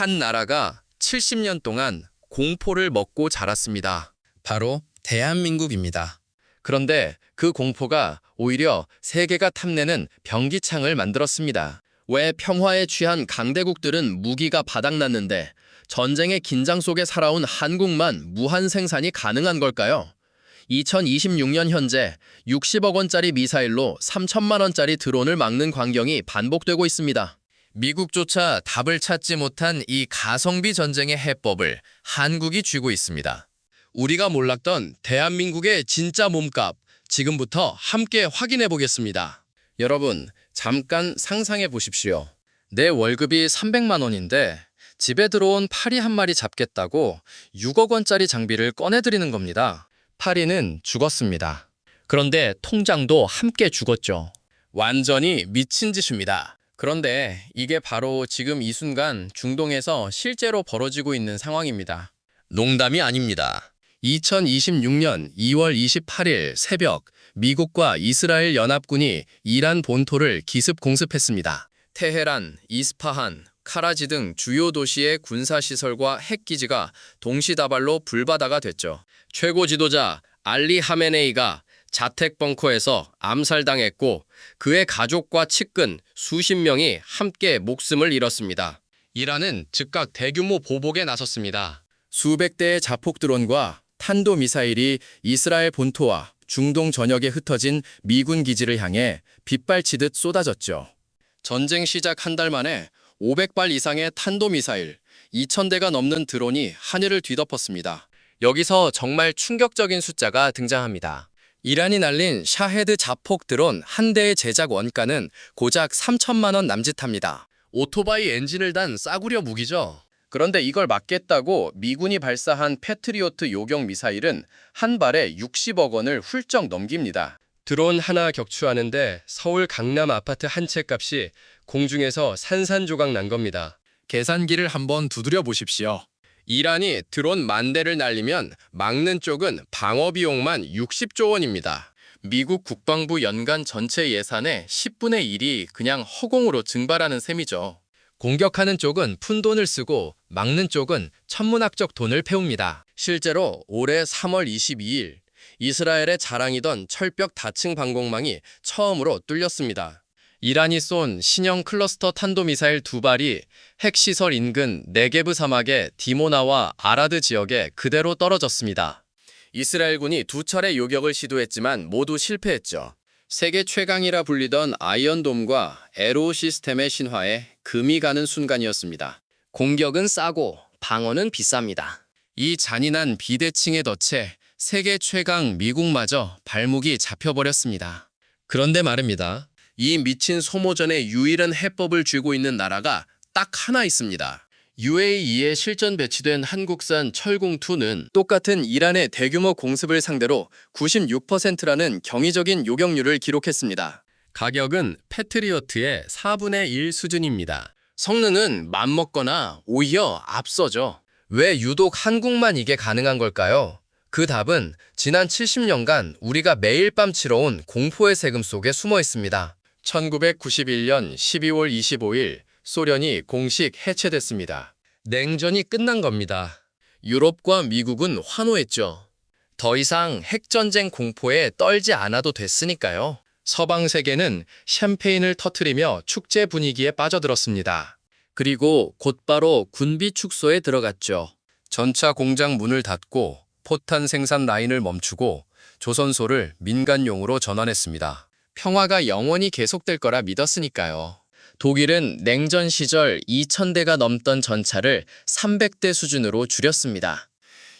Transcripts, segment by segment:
한 나라가 70년 동안 공포를 먹고 자랐습니다. 바로 대한민국입니다. 그런데 그 공포가 오히려 세계가 탐내는 병기창을 만들었습니다. 왜 평화에 취한 강대국들은 무기가 바닥났는데 전쟁의 긴장 속에 살아온 한국만 무한 생산이 가능한 걸까요? 2026년 현재 60억 원짜리 미사일로 3천만 원짜리 드론을 막는 광경이 반복되고 있습니다. 미국조차 답을 찾지 못한 이 가성비 전쟁의 해법을 한국이 쥐고 있습니다. 우리가 몰랐던 대한민국의 진짜 몸값, 지금부터 함께 확인해 보겠습니다. 여러분, 잠깐 상상해 보십시오. 내 월급이 300만 원인데 집에 들어온 파리 한 마리 잡겠다고 6억 원짜리 장비를 꺼내드리는 겁니다. 파리는 죽었습니다. 그런데 통장도 함께 죽었죠. 완전히 미친 짓입니다. 그런데 이게 바로 지금 이 순간 중동에서 실제로 벌어지고 있는 상황입니다. 농담이 아닙니다. 2026년 2월 28일 새벽 미국과 이스라엘 연합군이 이란 본토를 기습 공습했습니다. 테헤란, 이스파한, 카라지 등 주요 도시의 군사시설과 핵기지가 동시다발로 불바다가 됐죠. 최고 지도자 알리 하메네이가 자택 벙커에서 암살당했고 그의 가족과 측근 수십 명이 함께 목숨을 잃었습니다. 이란은 즉각 대규모 보복에 나섰습니다. 수백 대의 자폭 드론과 탄도미사일이 이스라엘 본토와 중동 전역에 흩어진 미군 기지를 향해 빗발치듯 쏟아졌죠. 전쟁 시작 한 달 만에 500발 이상의 탄도미사일, 2,000대가 넘는 드론이 하늘을 뒤덮었습니다. 여기서 정말 충격적인 숫자가 등장합니다. 이란이 날린 샤헤드 자폭 드론 한 대의 제작 원가는 고작 3천만 원 남짓합니다. 오토바이 엔진을 단 싸구려 무기죠. 그런데 이걸 막겠다고 미군이 발사한 패트리오트 요격 미사일은 한 발에 60억 원을 훌쩍 넘깁니다. 드론 하나 격추하는데 서울 강남 아파트 한 채 값이 공중에서 산산조각 난 겁니다. 계산기를 한번 두드려 보십시오. 이란이 드론 10,000대를 날리면 막는 쪽은 방어 비용만 60조 원입니다. 미국 국방부 연간 전체 예산의 10분의 1이 그냥 허공으로 증발하는 셈이죠. 공격하는 쪽은 푼돈을 쓰고 막는 쪽은 천문학적 돈을 태웁니다. 실제로 올해 3월 22일 이스라엘의 자랑이던 철벽 다층 방공망이 처음으로 뚫렸습니다. 이란이 쏜 신형 클러스터 탄도미사일 2발이 핵시설 인근 네게브 사막의 디모나와 아라드 지역에 그대로 떨어졌습니다. 이스라엘군이 2차례 요격을 시도했지만 모두 실패했죠. 세계 최강이라 불리던 아이언돔과 에로 시스템의 신화에 금이 가는 순간이었습니다. 공격은 싸고 방어는 비쌉니다. 이 잔인한 비대칭의 덫에 세계 최강 미국마저 발목이 잡혀버렸습니다. 그런데 말입니다. 이 미친 소모전의 유일한 해법을 쥐고 있는 나라가 딱 하나 있습니다. UAE에 실전 배치된 한국산 철공2는 똑같은 이란의 대규모 공습을 상대로 96%라는 경이적인 요격률을 기록했습니다. 가격은 패트리어트의 4분의 1 수준입니다. 성능은 맘먹거나 오히려 앞서죠. 왜 유독 한국만 이게 가능한 걸까요? 그 답은 지난 70년간 우리가 매일 밤 치러온 공포의 세금 속에 숨어 있습니다. 1991년 12월 25일 소련이 공식 해체됐습니다. 냉전이 끝난 겁니다. 유럽과 미국은 환호했죠. 더 이상 핵전쟁 공포에 떨지 않아도 됐으니까요. 서방 세계는 샴페인을 터뜨리며 축제 분위기에 빠져들었습니다. 그리고 곧바로 군비 축소에 들어갔죠. 전차 공장 문을 닫고 포탄 생산 라인을 멈추고 조선소를 민간용으로 전환했습니다. 평화가 영원히 계속될 거라 믿었으니까요. 독일은 냉전 시절 2,000대가 넘던 전차를 300대 수준으로 줄였습니다.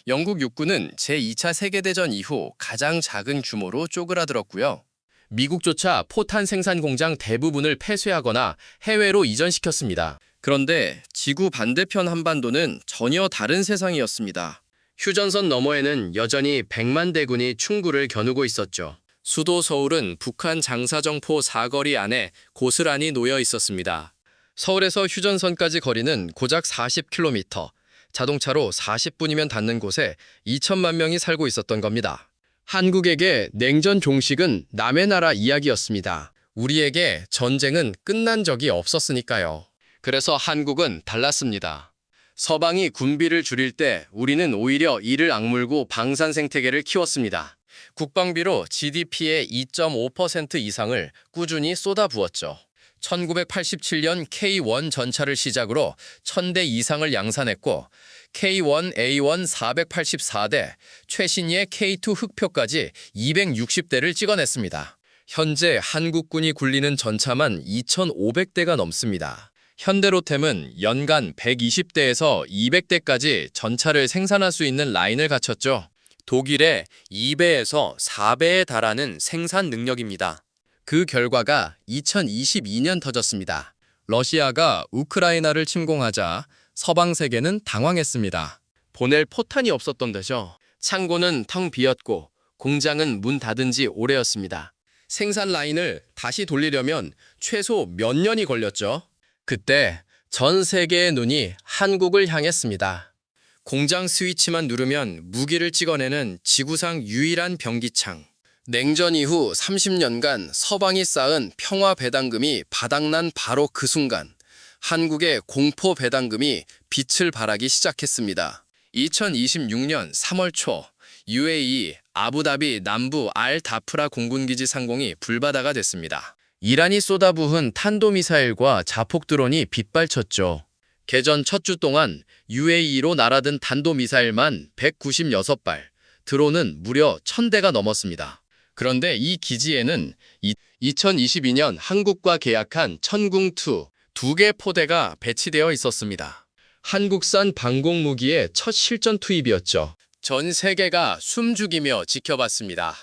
영국 육군은 제2차 세계대전 이후 가장 작은 규모로 쪼그라들었고요. 미국조차 포탄 생산 공장 대부분을 폐쇄하거나 해외로 이전시켰습니다. 그런데 지구 반대편 한반도는 전혀 다른 세상이었습니다. 휴전선 너머에는 여전히 100만 대군이 충구를 겨누고 있었죠. 수도 서울은 북한 장사정포 사거리 안에 고스란히 놓여 있었습니다. 서울에서 휴전선까지 거리는 고작 40km, 자동차로 40분이면 닿는 곳에 2천만 명이 살고 있었던 겁니다. 한국에게 냉전 종식은 남의 나라 이야기였습니다. 우리에게 전쟁은 끝난 적이 없었으니까요. 그래서 한국은 달랐습니다. 서방이 군비를 줄일 때 우리는 오히려 이를 악물고 방산 생태계를 키웠습니다. 국방비로 GDP의 2.5% 이상을 꾸준히 쏟아부었죠. 1987년 K1 전차를 시작으로 1000대 이상을 양산했고 K1A1 484대, 최신의 K2 흑표까지 260대를 찍어냈습니다. 현재 한국군이 굴리는 전차만 2,500대가 넘습니다. 현대로템은 연간 120대에서 200대까지 전차를 생산할 수 있는 라인을 갖췄죠. 독일의 2배에서 4배에 달하는 생산 능력입니다. 그 결과가 2022년 터졌습니다. 러시아가 우크라이나를 침공하자 서방 세계는 당황했습니다. 보낼 포탄이 없었던 데죠. 창고는 텅 비었고 공장은 문 닫은 지 오래였습니다. 생산 라인을 다시 돌리려면 최소 몇 년이 걸렸죠. 그때 전 세계의 눈이 한국을 향했습니다. 공장 스위치만 누르면 무기를 찍어내는 지구상 유일한 병기창. 냉전 이후 30년간 서방이 쌓은 평화 배당금이 바닥난 바로 그 순간 한국의 공포 배당금이 빛을 발하기 시작했습니다. 2026년 3월 초 UAE 아부다비 남부 알-다프라 공군기지 상공이 불바다가 됐습니다. 이란이 쏟아부은 탄도미사일과 자폭 드론이 빗발쳤죠. 개전 첫 주 동안 UAE로 날아든 탄도미사일만 196발, 드론은 무려 1000대가 넘었습니다. 그런데 이 기지에는 2022년 한국과 계약한 천궁2 2개 포대가 배치되어 있었습니다. 한국산 방공무기의 첫 실전 투입이었죠. 전 세계가 숨죽이며 지켜봤습니다.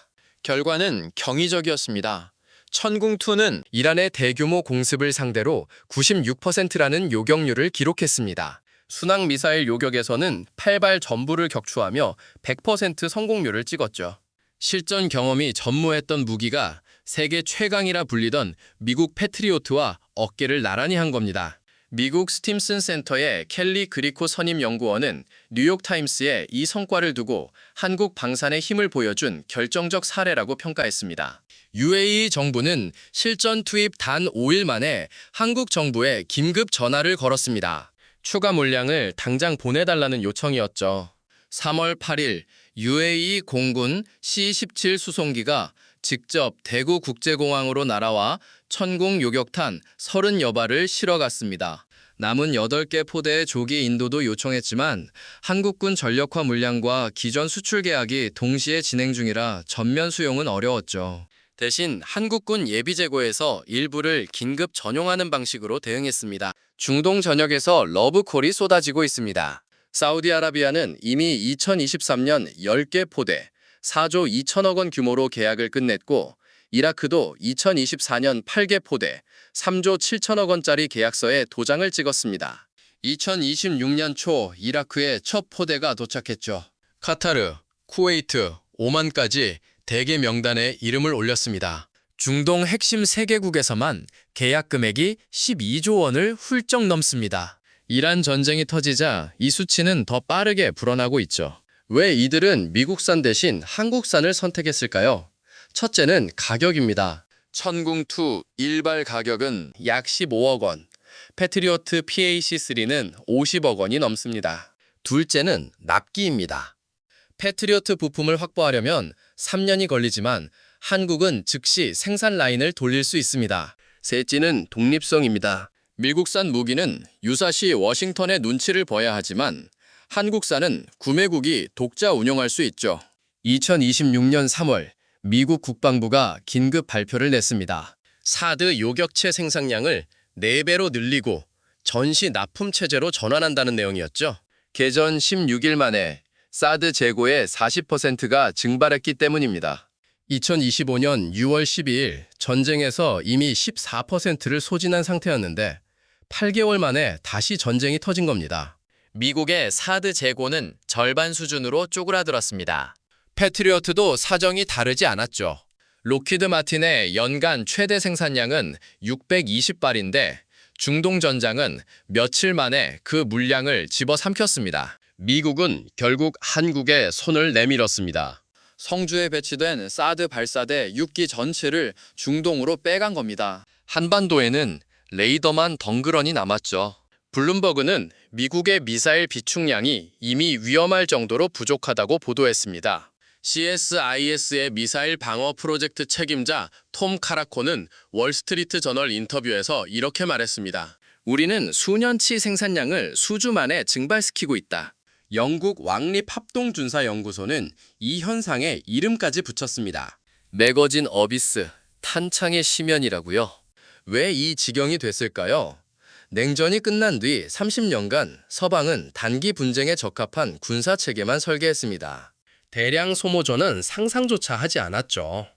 결과는 경이적이었습니다. 천궁2는 이란의 대규모 공습을 상대로 96%라는 요격률을 기록했습니다. 순항 미사일 요격에서는 8발 전부를 격추하며 100% 성공률을 찍었죠. 실전 경험이 전무했던 무기가 세계 최강이라 불리던 미국 패트리오트와 어깨를 나란히 한 겁니다. 미국 스팀슨 센터의 켈리 그리코 선임 연구원은 뉴욕타임스에 이 성과를 두고 한국 방산의 힘을 보여준 결정적 사례라고 평가했습니다. UAE 정부는 실전 투입 단 5일 만에 한국 정부에 긴급 전화를 걸었습니다. 추가 물량을 당장 보내달라는 요청이었죠. 3월 8일 UAE 공군 C-17 수송기가 직접 대구 국제공항으로 날아와 천궁 요격탄 30여 발을 실어 갔습니다. 남은 8개 포대의 조기 인도도 요청했지만 한국군 전력화 물량과 기존 수출 계약이 동시에 진행 중이라 전면 수용은 어려웠죠. 대신 한국군 예비재고에서 일부를 긴급 전용하는 방식으로 대응했습니다. 중동 전역에서 러브콜이 쏟아지고 있습니다. 사우디아라비아는 이미 2023년 10개 포대, 4조 2천억 원 규모로 계약을 끝냈고 이라크도 2024년 8개 포대, 3조 7천억 원짜리 계약서에 도장을 찍었습니다. 2026년 초 이라크에 첫 포대가 도착했죠. 카타르, 쿠웨이트, 오만까지 대개 명단에 이름을 올렸습니다. 중동 핵심 3개국에서만 계약 금액이 12조 원을 훌쩍 넘습니다. 이란 전쟁이 터지자 이 수치는 더 빠르게 불어나고 있죠. 왜 이들은 미국산 대신 한국산을 선택했을까요? 첫째는 가격입니다. 천궁2 1발 가격은 약 15억 원, 패트리오트 PAC-3는 50억 원이 넘습니다. 둘째는 납기입니다. 패트리오트 부품을 확보하려면 3년이 걸리지만 한국은 즉시 생산 라인을 돌릴 수 있습니다. 셋째는 독립성입니다. 미국산 무기는 유사시 워싱턴의 눈치를 봐야 하지만 한국산은 구매국이 독자 운용할 수 있죠. 2026년 3월 미국 국방부가 긴급 발표를 냈습니다. 사드 요격체 생산량을 4배로 늘리고 전시 납품 체제로 전환한다는 내용이었죠. 개전 16일 만에 사드 재고의 40%가 증발했기 때문입니다. 2025년 6월 12일 전쟁에서 이미 14%를 소진한 상태였는데 8개월 만에 다시 전쟁이 터진 겁니다. 미국의 사드 재고는 절반 수준으로 쪼그라들었습니다. 패트리어트도 사정이 다르지 않았죠. 록히드 마틴의 연간 최대 생산량은 620발인데 중동 전장은 며칠 만에 그 물량을 집어삼켰습니다. 미국은 결국 한국에 손을 내밀었습니다. 성주에 배치된 사드 발사대 6기 전체를 중동으로 빼간 겁니다. 한반도에는 레이더만 덩그러니 남았죠. 블룸버그는 미국의 미사일 비축량이 이미 위험할 정도로 부족하다고 보도했습니다. CSIS의 미사일 방어 프로젝트 책임자 톰 카라코는 월스트리트 저널 인터뷰에서 이렇게 말했습니다. 우리는 수년치 생산량을 수주 만에 증발시키고 있다. 영국 왕립합동준사연구소는 이 현상에 이름까지 붙였습니다. 매거진 어비스, 탄창의 심연이라고요? 왜 이 지경이 됐을까요? 냉전이 끝난 뒤 30년간 서방은 단기 분쟁에 적합한 군사체계만 설계했습니다. 대량 소모전은 상상조차 하지 않았죠.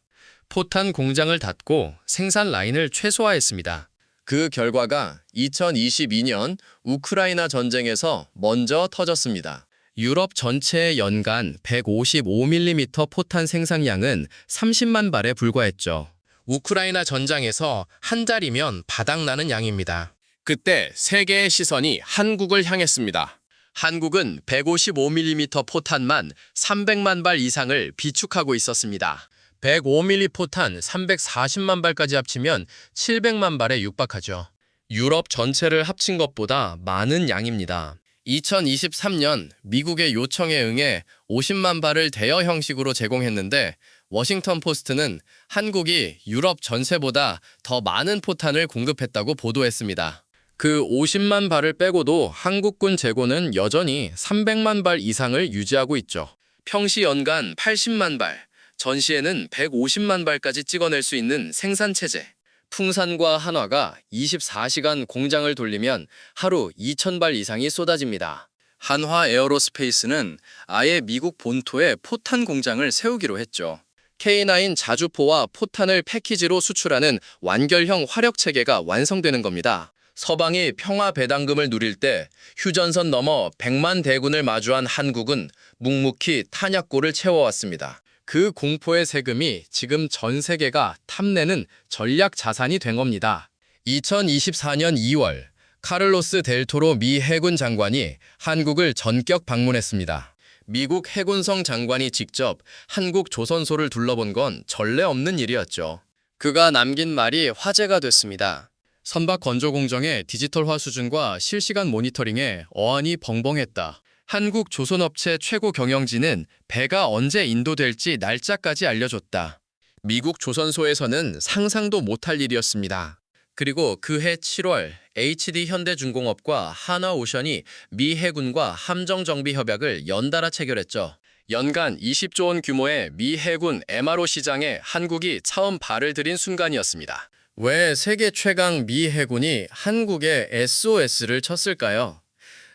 포탄 공장을 닫고 생산 라인을 최소화했습니다. 그 결과가 2022년 우크라이나 전쟁에서 먼저 터졌습니다. 유럽 전체의 연간 155mm 포탄 생산량은 30만 발에 불과했죠. 우크라이나 전장에서 한 달이면 바닥나는 양입니다. 그때 세계의 시선이 한국을 향했습니다. 한국은 155mm 포탄만 300만 발 이상을 비축하고 있었습니다. 105mm 포탄 340만 발까지 합치면 700만 발에 육박하죠. 유럽 전체를 합친 것보다 많은 양입니다. 2023년 미국의 요청에 응해 50만 발을 대여 형식으로 제공했는데 워싱턴 포스트는 한국이 유럽 전체보다 더 많은 포탄을 공급했다고 보도했습니다. 그 50만 발을 빼고도 한국군 재고는 여전히 300만 발 이상을 유지하고 있죠. 평시 연간 80만 발, 전시에는 150만 발까지 찍어낼 수 있는 생산체제. 풍산과 한화가 24시간 공장을 돌리면 하루 2,000발 이상이 쏟아집니다. 한화 에어로스페이스는 아예 미국 본토에 포탄 공장을 세우기로 했죠. K9 자주포와 포탄을 패키지로 수출하는 완결형 화력체계가 완성되는 겁니다. 서방이 평화 배당금을 누릴 때 휴전선 넘어 100만 대군을 마주한 한국은 묵묵히 탄약고를 채워왔습니다. 그 공포의 세금이 지금 전 세계가 탐내는 전략 자산이 된 겁니다. 2024년 2월 카를로스 델토로 미 해군 장관이 한국을 전격 방문했습니다. 미국 해군성 장관이 직접 한국 조선소를 둘러본 건 전례 없는 일이었죠. 그가 남긴 말이 화제가 됐습니다. 선박 건조 공정의 디지털화 수준과 실시간 모니터링에 어안이 벙벙했다. 한국 조선업체 최고 경영진은 배가 언제 인도될지 날짜까지 알려줬다. 미국 조선소에서는 상상도 못할 일이었습니다. 그리고 그해 7월 HD 현대중공업과 한화오션이 미 해군과 함정정비 협약을 연달아 체결했죠. 연간 20조 원 규모의 미 해군 MRO 시장에 한국이 처음 발을 들인 순간이었습니다. 왜 세계 최강 미 해군이 한국에 SOS를 쳤을까요?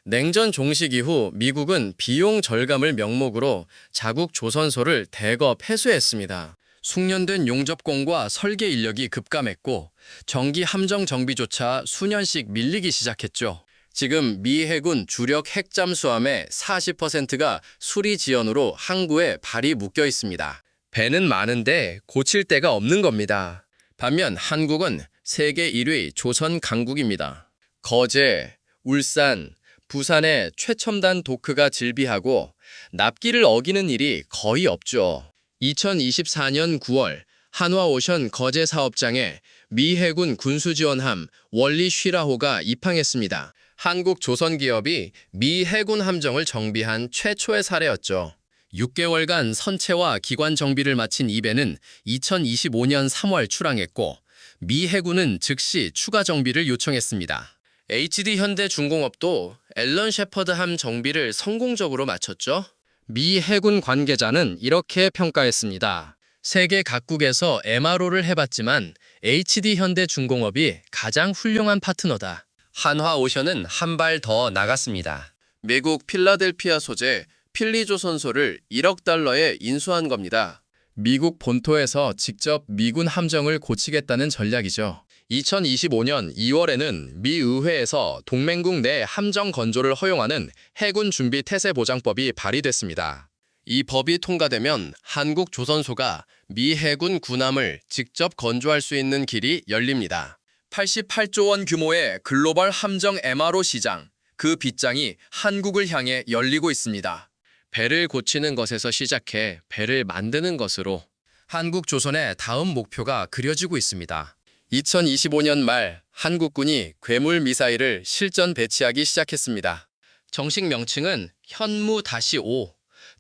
냉전 종식 이후 미국은 비용 절감을 명목으로 자국 조선소를 대거 폐쇄했습니다. 숙련된 용접공과 설계 인력이 급감했고 정기 함정 정비조차 수년씩 밀리기 시작했죠. 지금 미 해군 주력 핵잠수함의 40%가 수리 지연으로 항구에 발이 묶여 있습니다. 배는 많은데 고칠 데가 없는 겁니다. 반면 한국은 세계 1위 조선 강국입니다. 거제, 울산, 부산의 최첨단 도크가 질비하고 납기를 어기는 일이 거의 없죠. 2024년 9월 한화오션 거제 사업장에 미 해군 군수지원함 월리 쉬라호가 입항했습니다. 한국 조선기업이 미 해군 함정을 정비한 최초의 사례였죠. 6개월간 선체와 기관 정비를 마친 이 배는 2025년 3월 출항했고 미 해군은 즉시 추가 정비를 요청했습니다. HD 현대중공업도 앨런 셰퍼드 함 정비를 성공적으로 마쳤죠. 미 해군 관계자는 이렇게 평가했습니다. 세계 각국에서 MRO를 해봤지만 HD 현대중공업이 가장 훌륭한 파트너다. 한화오션은 한 발 더 나갔습니다. 미국 필라델피아 소재 필리조선소를 1억 달러에 인수한 겁니다. 미국 본토에서 직접 미군 함정을 고치겠다는 전략이죠. 2025년 2월에는 미 의회에서 동맹국 내 함정 건조를 허용하는 해군 준비 태세 보장법이 발의됐습니다. 이 법이 통과되면 한국 조선소가 미 해군 군함을 직접 건조할 수 있는 길이 열립니다. 88조 원 규모의 글로벌 함정 MRO 시장, 그 빗장이 한국을 향해 열리고 있습니다. 배를 고치는 것에서 시작해 배를 만드는 것으로 한국 조선의 다음 목표가 그려지고 있습니다. 2025년 말 한국군이 괴물 미사일을 실전 배치하기 시작했습니다. 정식 명칭은 현무-5,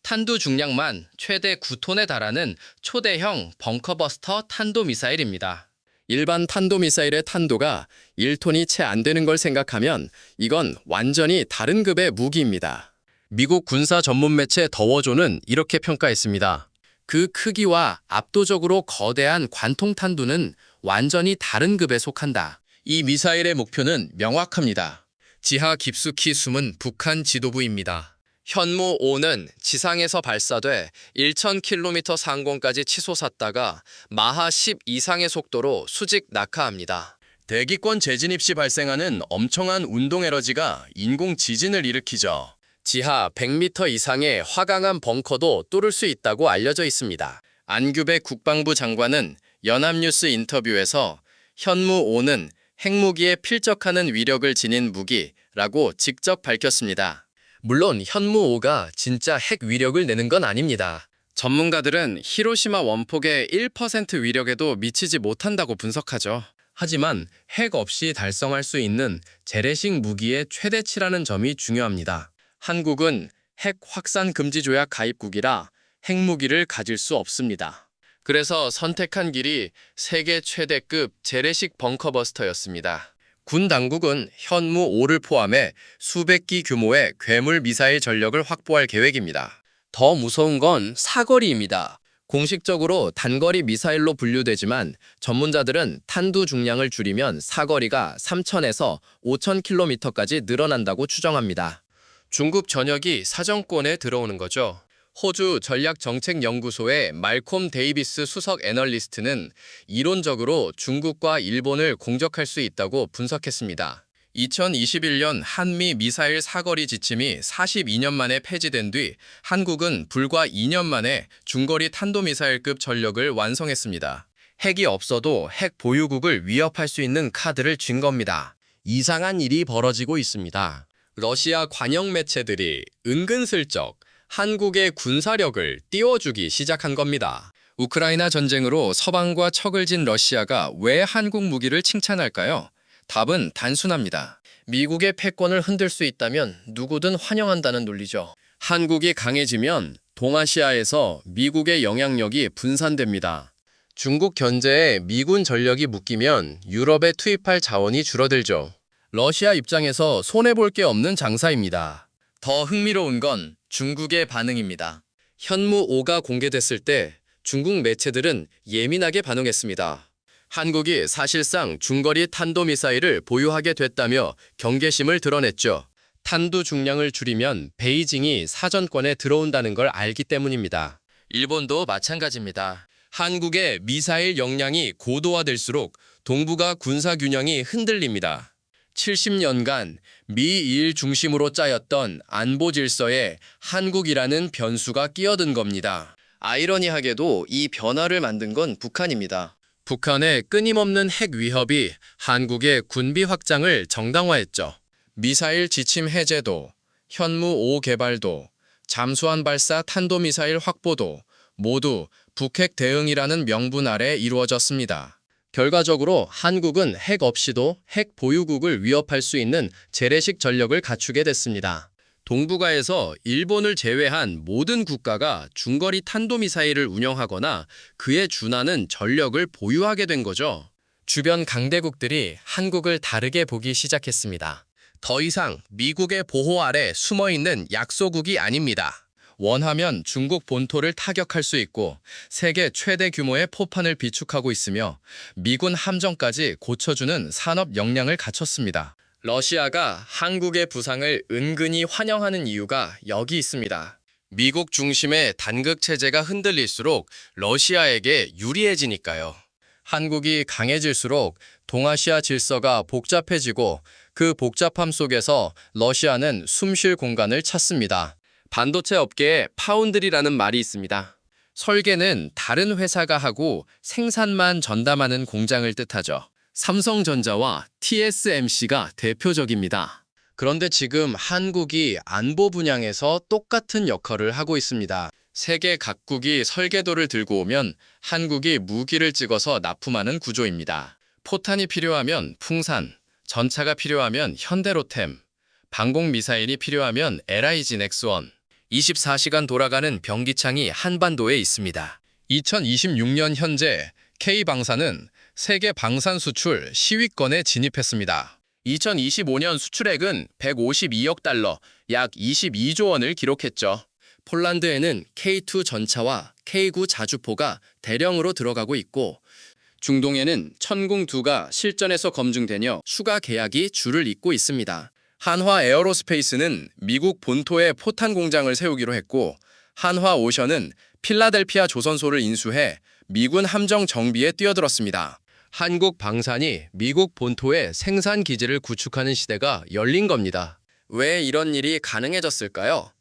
탄두 중량만 최대 9톤에 달하는 초대형 벙커버스터 탄도미사일입니다. 일반 탄도미사일의 탄도가 1톤이 채 안 되는 걸 생각하면 이건 완전히 다른 급의 무기입니다. 미국 군사 전문 매체 더워조는 이렇게 평가했습니다. 그 크기와 압도적으로 거대한 관통 탄두는 완전히 다른 급에 속한다. 이 미사일의 목표는 명확합니다. 지하 깊숙이 숨은 북한 지도부입니다. 현무-5는 지상에서 발사돼 1,000km 상공까지 치솟았다가 마하 10 이상의 속도로 수직 낙하합니다. 대기권 재진입 시 발생하는 엄청난 운동 에너지가 인공 지진을 일으키죠. 지하 100m 이상의 화강암 벙커도 뚫을 수 있다고 알려져 있습니다. 안규백 국방부 장관은 연합뉴스 인터뷰에서 현무-5는 핵무기에 필적하는 위력을 지닌 무기라고 직접 밝혔습니다. 물론 현무-5가 진짜 핵 위력을 내는 건 아닙니다. 전문가들은 히로시마 원폭의 1% 위력에도 미치지 못한다고 분석하죠. 하지만 핵 없이 달성할 수 있는 재래식 무기의 최대치라는 점이 중요합니다. 한국은 핵 확산 금지 조약 가입국이라 핵무기를 가질 수 없습니다. 그래서 선택한 길이 세계 최대급 재래식 벙커버스터였습니다. 군 당국은 현무-5를 포함해 수백 기 규모의 괴물 미사일 전력을 확보할 계획입니다. 더 무서운 건 사거리입니다. 공식적으로 단거리 미사일로 분류되지만 전문자들은 탄두 중량을 줄이면 사거리가 3,000에서 5,000km까지 늘어난다고 추정합니다. 중국 전역이 사정권에 들어오는 거죠. 호주 전략정책연구소의 말콤 데이비스 수석 애널리스트는 이론적으로 중국과 일본을 공격할 수 있다고 분석했습니다. 2021년 한미 미사일 사거리 지침이 42년 만에 폐지된 뒤 한국은 불과 2년 만에 중거리 탄도미사일급 전력을 완성했습니다. 핵이 없어도 핵 보유국을 위협할 수 있는 카드를 쥔 겁니다. 이상한 일이 벌어지고 있습니다. 러시아 관영 매체들이 은근슬쩍 한국의 군사력을 띄워주기 시작한 겁니다. 우크라이나 전쟁으로 서방과 척을 진 러시아가 왜 한국 무기를 칭찬할까요? 답은 단순합니다. 미국의 패권을 흔들 수 있다면 누구든 환영한다는 논리죠. 한국이 강해지면 동아시아에서 미국의 영향력이 분산됩니다. 중국 견제에 미군 전력이 묶이면 유럽에 투입할 자원이 줄어들죠. 러시아 입장에서 손해볼 게 없는 장사입니다. 더 흥미로운 건 중국의 반응입니다. 현무-5가 공개됐을 때 중국 매체들은 예민하게 반응했습니다. 한국이 사실상 중거리 탄도미사일을 보유하게 됐다며 경계심을 드러냈죠. 탄두 중량을 줄이면 베이징이 사전권에 들어온다는 걸 알기 때문입니다. 일본도 마찬가지입니다. 한국의 미사일 역량이 고도화될수록 동북아 군사균형이 흔들립니다. 70년간 미일 중심으로 짜였던 안보 질서에 한국이라는 변수가 끼어든 겁니다. 아이러니하게도 이 변화를 만든 건 북한입니다. 북한의 끊임없는 핵 위협이 한국의 군비 확장을 정당화했죠. 미사일 지침 해제도, 현무-5 개발도, 잠수함 발사 탄도미사일 확보도 모두 북핵 대응이라는 명분 아래 이루어졌습니다. 결과적으로 한국은 핵 없이도 핵 보유국을 위협할 수 있는 재래식 전력을 갖추게 됐습니다. 동북아에서 일본을 제외한 모든 국가가 중거리 탄도미사일을 운영하거나 그에 준하는 전력을 보유하게 된 거죠. 주변 강대국들이 한국을 다르게 보기 시작했습니다. 더 이상 미국의 보호 아래 숨어있는 약소국이 아닙니다. 원하면 중국 본토를 타격할 수 있고 세계 최대 규모의 포판을 비축하고 있으며 미군 함정까지 고쳐주는 산업 역량을 갖췄습니다. 러시아가 한국의 부상을 은근히 환영하는 이유가 여기 있습니다. 미국 중심의 단극 체제가 흔들릴수록 러시아에게 유리해지니까요. 한국이 강해질수록 동아시아 질서가 복잡해지고 그 복잡함 속에서 러시아는 숨쉴 공간을 찾습니다. 반도체 업계에 파운드리라는 말이 있습니다. 설계는 다른 회사가 하고 생산만 전담하는 공장을 뜻하죠. 삼성전자와 TSMC가 대표적입니다. 그런데 지금 한국이 안보 분야에서 똑같은 역할을 하고 있습니다. 세계 각국이 설계도를 들고 오면 한국이 무기를 찍어서 납품하는 구조입니다. 포탄이 필요하면 풍산, 전차가 필요하면 현대로템, 방공 미사일이 필요하면 LIG 넥스원. 24시간 돌아가는 병기창이 한반도에 있습니다. 2026년 현재 K방산은 세계 방산 수출 10위권에 진입했습니다. 2025년 수출액은 152억 달러, 약 22조 원을 기록했죠. 폴란드에는 K2 전차와 K9 자주포가 대량으로 들어가고 있고, 중동에는 천궁2가 실전에서 검증되며 추가 계약이 줄을 잇고 있습니다. 한화 에어로스페이스는 미국 본토에 포탄 공장을 세우기로 했고, 한화 오션은 필라델피아 조선소를 인수해 미군 함정 정비에 뛰어들었습니다. 한국 방산이 미국 본토에 생산 기지를 구축하는 시대가 열린 겁니다. 왜 이런 일이 가능해졌을까요?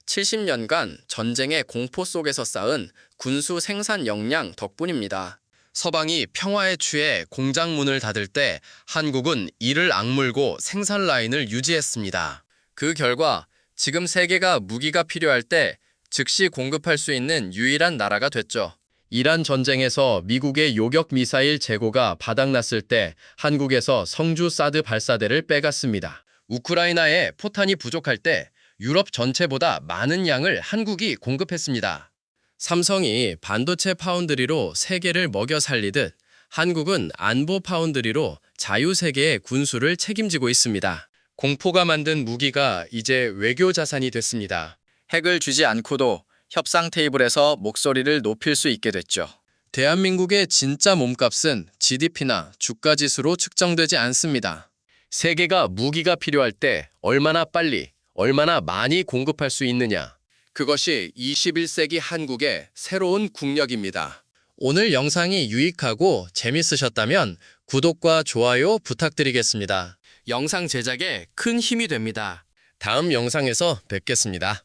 70년간 전쟁의 공포 속에서 쌓은 군수 생산 역량 덕분입니다. 서방이 평화에 취해 공장 문을 닫을 때 한국은 이를 악물고 생산 라인을 유지했습니다. 그 결과 지금 세계가 무기가 필요할 때 즉시 공급할 수 있는 유일한 나라가 됐죠. 이란 전쟁에서 미국의 요격 미사일 재고가 바닥났을 때 한국에서 성주 사드 발사대를 빼갔습니다. 우크라이나에 포탄이 부족할 때 유럽 전체보다 많은 양을 한국이 공급했습니다. 삼성이 반도체 파운드리로 세계를 먹여 살리듯 한국은 안보 파운드리로 자유세계의 군수를 책임지고 있습니다. 공포가 만든 무기가 이제 외교 자산이 됐습니다. 핵을 쥐지 않고도 협상 테이블에서 목소리를 높일 수 있게 됐죠. 대한민국의 진짜 몸값은 GDP나 주가지수로 측정되지 않습니다. 세계가 무기가 필요할 때 얼마나 빨리, 얼마나 많이 공급할 수 있느냐. 그것이 21세기 한국의 새로운 국력입니다. 오늘 영상이 유익하고 재밌으셨다면 구독과 좋아요 부탁드리겠습니다. 영상 제작에 큰 힘이 됩니다. 다음 영상에서 뵙겠습니다.